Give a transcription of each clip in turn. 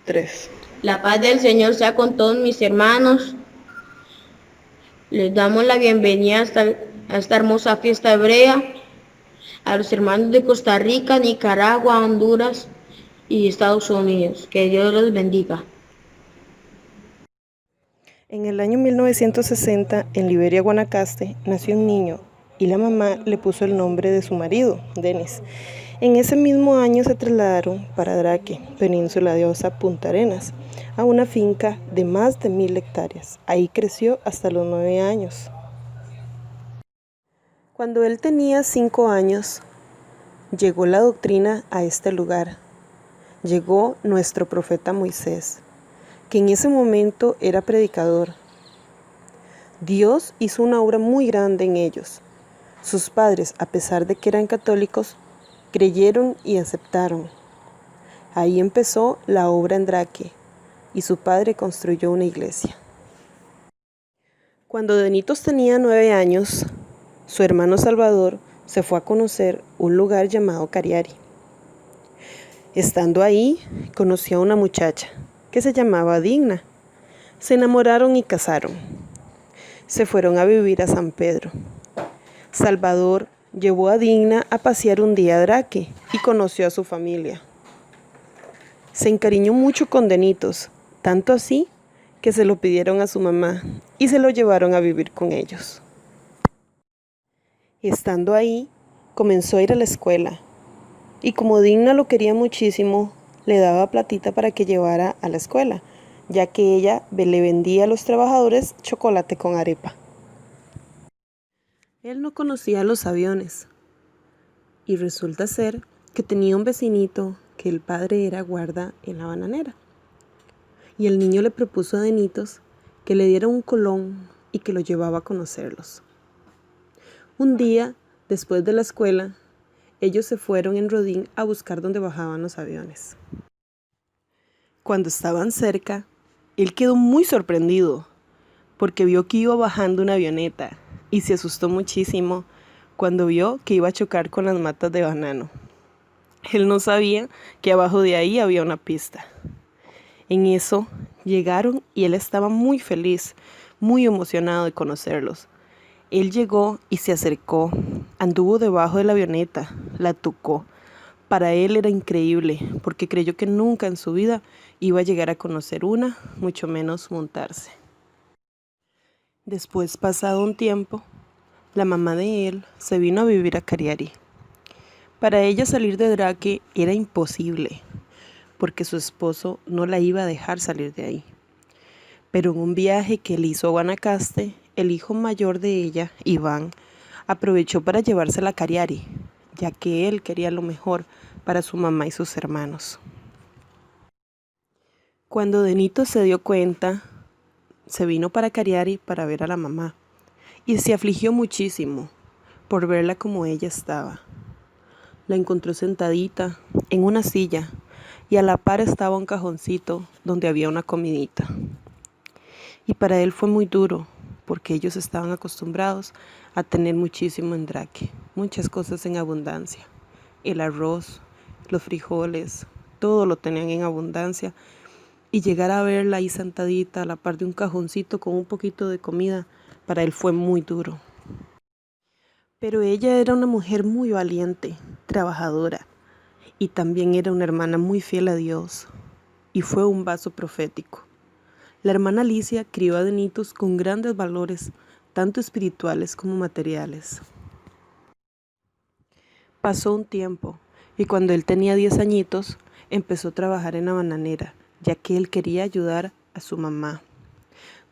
3. La paz del Señor sea con todos mis hermanos. Les damos la bienvenida a esta hermosa fiesta hebrea, a los hermanos de Costa Rica, Nicaragua, Honduras y Estados Unidos. Que Dios los bendiga. En el año 1960, en Liberia, Guanacaste, nació un niño y la mamá le puso el nombre de su marido, Denis. En ese mismo año se trasladaron para Draque, península de Osa, Punta Arenas, a una finca de más de 1000 hectáreas. Ahí creció hasta los 9 años. Cuando él tenía 5 años, llegó la doctrina a este lugar. Llegó nuestro profeta Moisés, que en ese momento era predicador. Dios hizo una obra muy grande en ellos. Sus padres, a pesar de que eran católicos, creyeron y aceptaron. Ahí empezó la obra en Draque y su padre construyó una iglesia. Cuando Denitos tenía 9 años, su hermano Salvador se fue a conocer un lugar llamado Cariari. Estando ahí, conoció a una muchacha que se llamaba Digna. Se enamoraron y casaron. Se fueron a vivir a San Pedro. Salvador llevó a Digna a pasear un día a Draque y conoció a su familia. Se encariñó mucho con Denitos, tanto así que se lo pidieron a su mamá y se lo llevaron a vivir con ellos. Estando ahí, comenzó a ir a la escuela y como Digna lo quería muchísimo, le daba platita para que llevara a la escuela, ya que ella le vendía a los trabajadores chocolate con arepa. Él no conocía los aviones y resulta ser que tenía un vecinito que el padre era guarda en la bananera. Y el niño le propuso a Denitos que le diera un colón y que lo llevaba a conocerlos. Un día, después de la escuela, ellos se fueron en rodín a buscar dónde bajaban los aviones. Cuando estaban cerca, él quedó muy sorprendido porque vio que iba bajando una avioneta y se asustó muchísimo cuando vio que iba a chocar con las matas de banano. Él no sabía que abajo de ahí había una pista. En eso llegaron y él estaba muy feliz, muy emocionado de conocerlos. Él llegó y se acercó, anduvo debajo de la avioneta, la tocó. Para él era increíble porque creyó que nunca en su vida iba a llegar a conocer una, mucho menos montarse. Después, pasado un tiempo, la mamá de él se vino a vivir a Cariari. Para ella salir de Draque era imposible, porque su esposo no la iba a dejar salir de ahí. Pero en un viaje que él hizo a Guanacaste, el hijo mayor de ella, Iván, aprovechó para llevársela a Cariari, ya que él quería lo mejor para su mamá y sus hermanos. Cuando Denito se dio cuenta, se vino para Cariari para ver a la mamá, y se afligió muchísimo por verla como ella estaba. La encontró sentadita en una silla y a la par estaba un cajoncito donde había una comidita. Y para él fue muy duro porque ellos estaban acostumbrados a tener muchísimo en Draque, muchas cosas en abundancia. El arroz, los frijoles, todo lo tenían en abundancia. Y llegar a verla ahí sentadita a la par de un cajoncito con un poquito de comida, para él fue muy duro. Pero ella era una mujer muy valiente, trabajadora, y también era una hermana muy fiel a Dios, y fue un vaso profético. La hermana Alicia crió a Denitos con grandes valores, tanto espirituales como materiales. Pasó un tiempo, y cuando él tenía 10 añitos, empezó a trabajar en la bananera, ya que él quería ayudar a su mamá.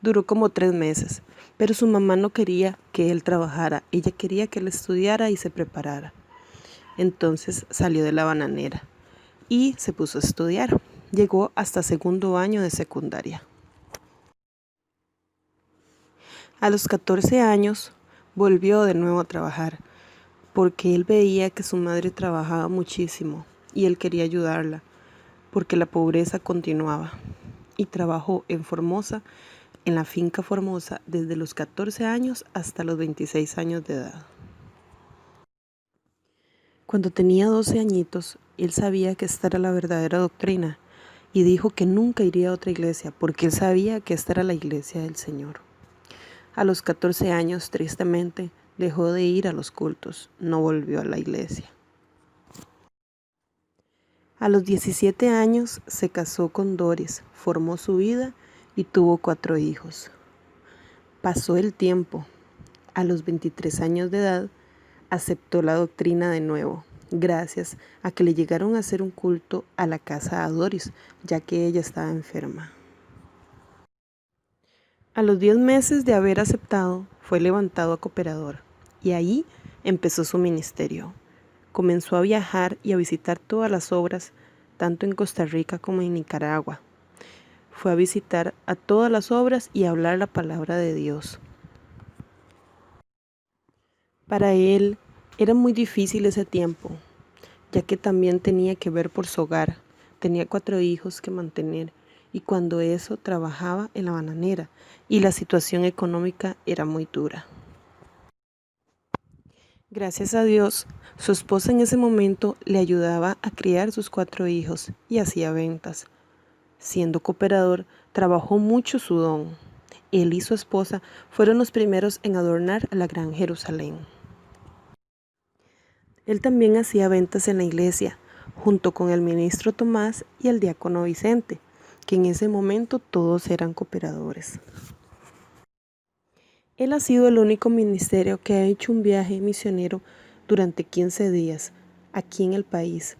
Duró como 3 meses, pero su mamá no quería que él trabajara, ella quería que él estudiara y se preparara. Entonces salió de la bananera y se puso a estudiar. Llegó hasta segundo año de secundaria. A los 14 años volvió de nuevo a trabajar, porque él veía que su madre trabajaba muchísimo y él quería ayudarla, porque la pobreza continuaba. Y trabajó en Formosa, en la finca Formosa, desde los 14 años hasta los 26 años de edad. Cuando tenía 12 añitos, él sabía que esta era la verdadera doctrina y dijo que nunca iría a otra iglesia porque él sabía que esta era la iglesia del Señor. A los 14 años, tristemente, dejó de ir a los cultos, no volvió a la iglesia. A los 17 años se casó con Doris, formó su vida y tuvo 4 hijos. Pasó el tiempo. A los 23 años de edad, aceptó la doctrina de nuevo, gracias a que le llegaron a hacer un culto a la casa de Doris, ya que ella estaba enferma. A los 10 meses de haber aceptado, fue levantado a cooperador y ahí empezó su ministerio. Comenzó a viajar y a visitar todas las obras, tanto en Costa Rica como en Nicaragua. Fue a visitar a todas las obras y a hablar la palabra de Dios. Para él era muy difícil ese tiempo, ya que también tenía que ver por su hogar. Tenía 4 hijos que mantener y cuando eso trabajaba en la bananera y la situación económica era muy dura. Gracias a Dios, su esposa en ese momento le ayudaba a criar sus 4 hijos y hacía ventas. Siendo cooperador, trabajó mucho su don. Él y su esposa fueron los primeros en adornar la Gran Jerusalén. Él también hacía ventas en la iglesia, junto con el ministro Tomás y el diácono Vicente, que en ese momento todos eran cooperadores. Él ha sido el único ministerio que ha hecho un viaje misionero durante 15 días aquí en el país.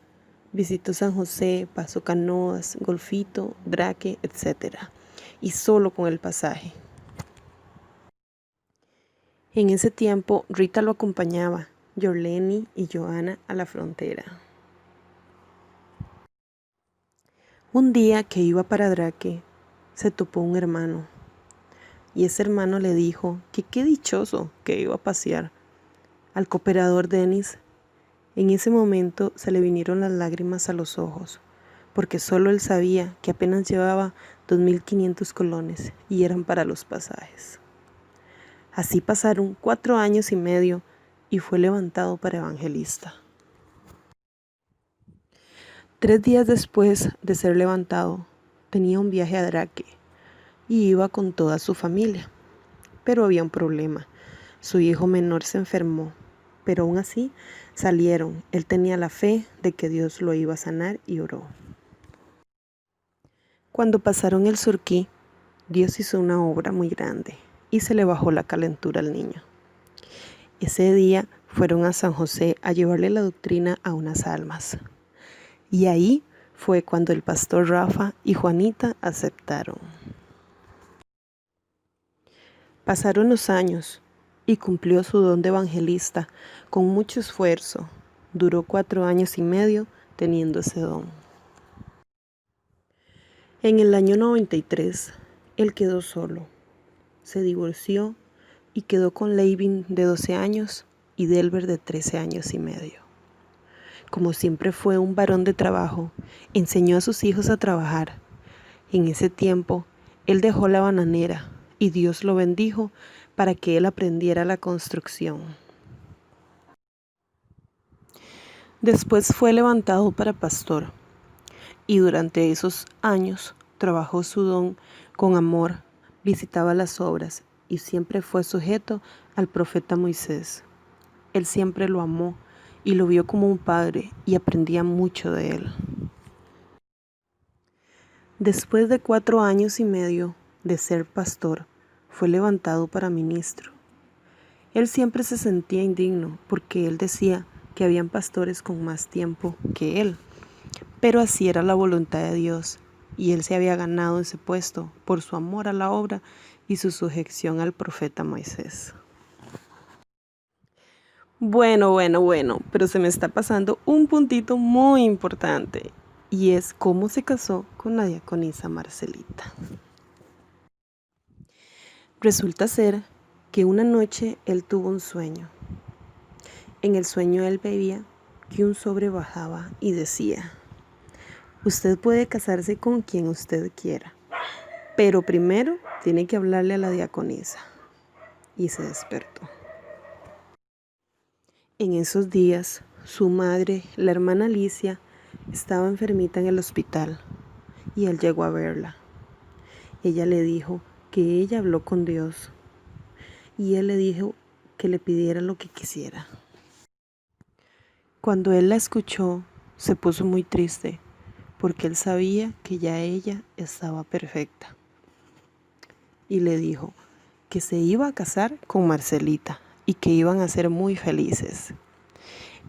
Visitó San José, Paso Canoas, Golfito, Draque, etc. Y solo con el pasaje. En ese tiempo, Rita lo acompañaba, Yorleni y Joana a la frontera. Un día que iba para Draque, se topó un hermano. Y ese hermano le dijo que qué dichoso que iba a pasear. Al cooperador Denis, en ese momento se le vinieron las lágrimas a los ojos, porque solo él sabía que apenas llevaba 2.500 colones y eran para los pasajes. Así pasaron 4 años y medio y fue levantado para evangelista. 3 días después de ser levantado, tenía un viaje a Draque y iba con toda su familia. Pero había un problema. Su hijo menor se enfermó, pero aún así salieron. Él tenía la fe de que Dios lo iba a sanar y oró. Cuando pasaron el Surquí, Dios hizo una obra muy grande y se le bajó la calentura al niño. Ese día fueron a San José a llevarle la doctrina a unas almas. Y ahí fue cuando el pastor Rafa y Juanita aceptaron. Pasaron los años y cumplió su don de evangelista con mucho esfuerzo. Duró 4 años y medio teniendo ese don. En el año 93, él quedó solo. Se divorció y quedó con Leivin de 12 años y Delber de 13 años y medio. Como siempre fue un varón de trabajo, enseñó a sus hijos a trabajar. En ese tiempo, él dejó la bananera y Dios lo bendijo para que él aprendiera la construcción. Después fue levantado para pastor y durante esos años trabajó su don con amor, visitaba las obras y siempre fue sujeto al profeta Moisés. Él siempre lo amó y lo vio como un padre y aprendía mucho de él. Después de 4 años y medio de ser pastor, fue levantado para ministro. Él siempre se sentía indigno porque él decía que habían pastores con más tiempo que él, pero así era la voluntad de Dios y él se había ganado ese puesto por su amor a la obra y su sujeción al profeta Moisés. Bueno, pero se me está pasando un puntito muy importante y es cómo se casó con la diaconisa Marcelita. Resulta ser que una noche él tuvo un sueño. En el sueño él veía que un sobre bajaba y decía: usted puede casarse con quien usted quiera, pero primero tiene que hablarle a la diaconisa. Y se despertó. En esos días, su madre, la hermana Alicia, estaba enfermita en el hospital y él llegó a verla. Ella le dijo que ella habló con Dios y él le dijo que le pidiera lo que quisiera. Cuando él la escuchó, se puso muy triste porque él sabía que ya ella estaba perfecta. Y le dijo que se iba a casar con Marcelita y que iban a ser muy felices.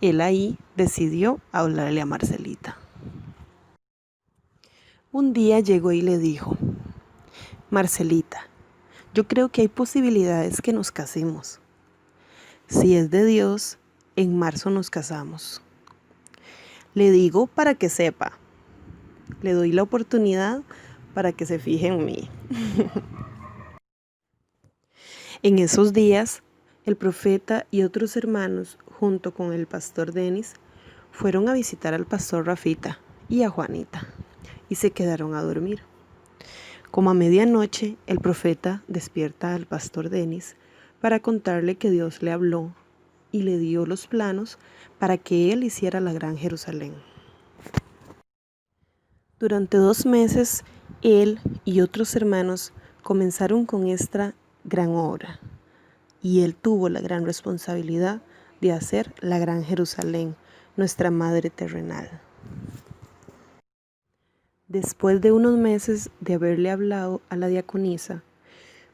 Él ahí decidió hablarle a Marcelita. Un día llegó y le dijo: Marcelita, yo creo que hay posibilidades que nos casemos. Si es de Dios, en marzo nos casamos. Le digo para que sepa. Le doy la oportunidad para que se fije en mí. En esos días, el profeta y otros hermanos, junto con el pastor Denis, fueron a visitar al pastor Rafita y a Juanita, y se quedaron a dormir. Como a medianoche, el profeta despierta al pastor Denis para contarle que Dios le habló y le dio los planos para que él hiciera la Gran Jerusalén. Durante 2 meses, él y otros hermanos comenzaron con esta gran obra, y él tuvo la gran responsabilidad de hacer la Gran Jerusalén, nuestra madre terrenal. Después de unos meses de haberle hablado a la diaconisa,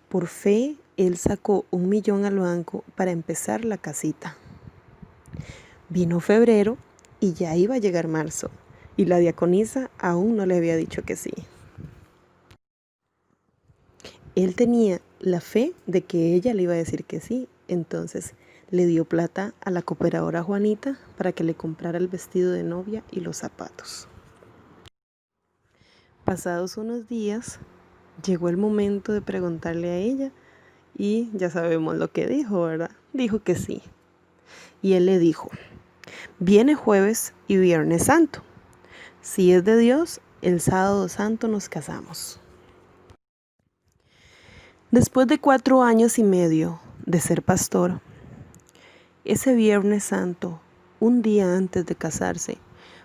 por fe él sacó 1 millón al banco para empezar la casita. Vino febrero y ya iba a llegar marzo, y la diaconisa aún no le había dicho que sí. Él tenía la fe de que ella le iba a decir que sí, entonces le dio plata a la cooperadora Juanita para que le comprara el vestido de novia y los zapatos. Pasados unos días, llegó el momento de preguntarle a ella y ya sabemos lo que dijo, ¿verdad? Dijo que sí. Y él le dijo: viene jueves y viernes santo. Si es de Dios, el sábado santo nos casamos. Después de 4 años y medio de ser pastor, ese viernes santo, un día antes de casarse,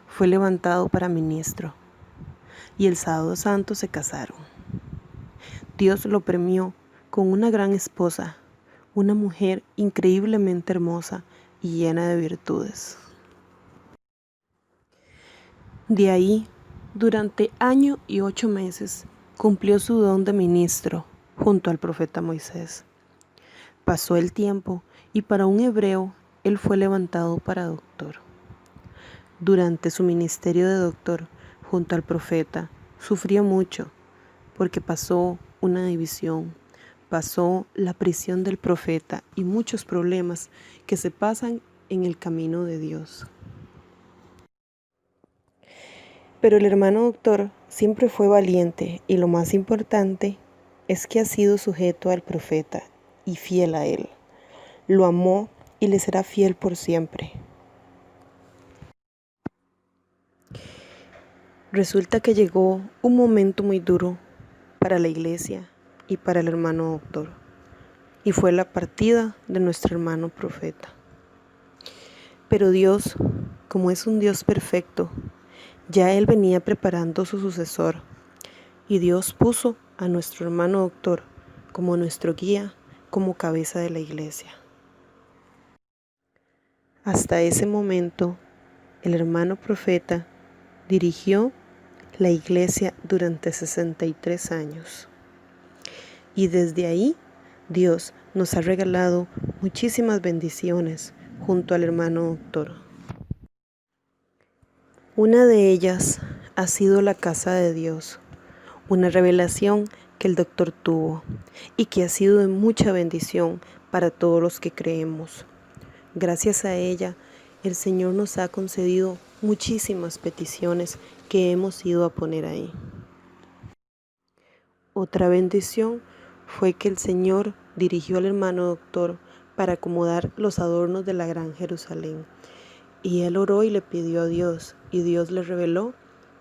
fue levantado para ministro. Y el sábado santo se casaron. Dios lo premió con una gran esposa, una mujer increíblemente hermosa y llena de virtudes. De ahí, durante 1 año y 8 meses, cumplió su don de ministro junto al profeta Moisés. Pasó el tiempo y para un hebreo, él fue levantado para doctor. Durante su ministerio de doctor, junto al profeta, sufrió mucho porque pasó una división, pasó la prisión del profeta y muchos problemas que se pasan en el camino de Dios. Pero el hermano doctor siempre fue valiente y lo más importante es que ha sido sujeto al profeta y fiel a él. Lo amó y le será fiel por siempre. Resulta que llegó un momento muy duro para la iglesia y para el hermano doctor, y fue la partida de nuestro hermano profeta. Pero Dios, como es un Dios perfecto, ya Él venía preparando su sucesor, y Dios puso a nuestro hermano doctor como nuestro guía, como cabeza de la iglesia. Hasta ese momento, el hermano profeta dirigió la iglesia durante 63 años. Y desde ahí, Dios nos ha regalado muchísimas bendiciones junto al hermano doctor. Una de ellas ha sido la casa de Dios, una revelación que el doctor tuvo y que ha sido de mucha bendición para todos los que creemos. Gracias a ella, el Señor nos ha concedido muchísimas peticiones que hemos ido a poner ahí. Otra bendición fue que el Señor dirigió al hermano doctor para acomodar los adornos de la Gran Jerusalén. Y él oró y le pidió a Dios, y Dios le reveló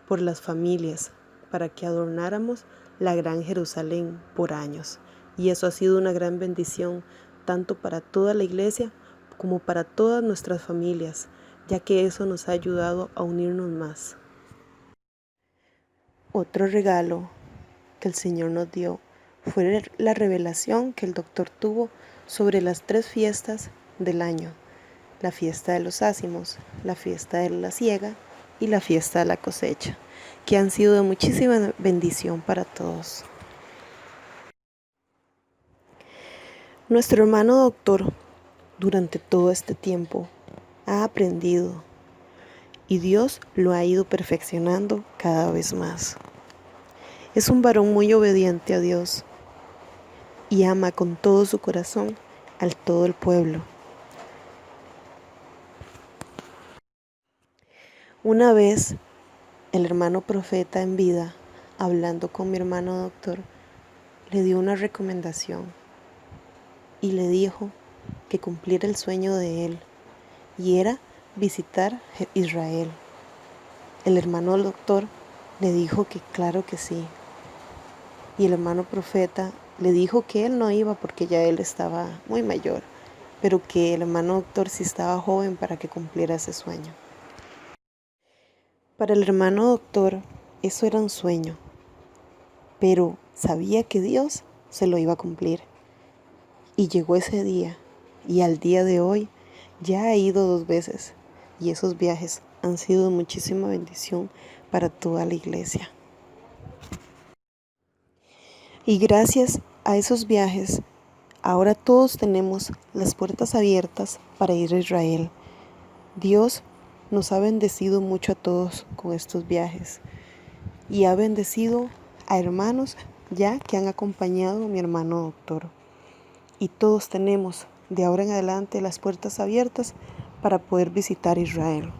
por las familias para que adornáramos la Gran Jerusalén por años. Y eso ha sido una gran bendición, tanto para toda la iglesia como para todas nuestras familias, ya que eso nos ha ayudado a unirnos más. Otro regalo que el Señor nos dio fue la revelación que el doctor tuvo sobre las 3 fiestas del año: la fiesta de los ácimos, la fiesta de la siega y la fiesta de la cosecha, que han sido de muchísima bendición para todos. Nuestro hermano doctor, durante todo este tiempo, ha aprendido y Dios lo ha ido perfeccionando cada vez más. Es un varón muy obediente a Dios y ama con todo su corazón al todo el pueblo. Una vez, el hermano profeta en vida, hablando con mi hermano doctor, le dio una recomendación y le dijo que cumpliera el sueño de él, y era visitar Israel. El hermano doctor le dijo que claro que sí, y el hermano profeta le dijo que él no iba porque ya él estaba muy mayor, pero que el hermano doctor sí estaba joven para que cumpliera ese sueño. Para el hermano doctor eso era un sueño, pero sabía que Dios se lo iba a cumplir. Y llegó ese día, y al día de hoy ya ha ido 2 veces, y esos viajes han sido de muchísima bendición para toda la iglesia. Y gracias a esos viajes, ahora todos tenemos las puertas abiertas para ir a Israel. Dios nos ha bendecido mucho a todos con estos viajes, y ha bendecido a hermanos ya que han acompañado a mi hermano doctor. Y todos tenemos de ahora en adelante las puertas abiertas para poder visitar Israel.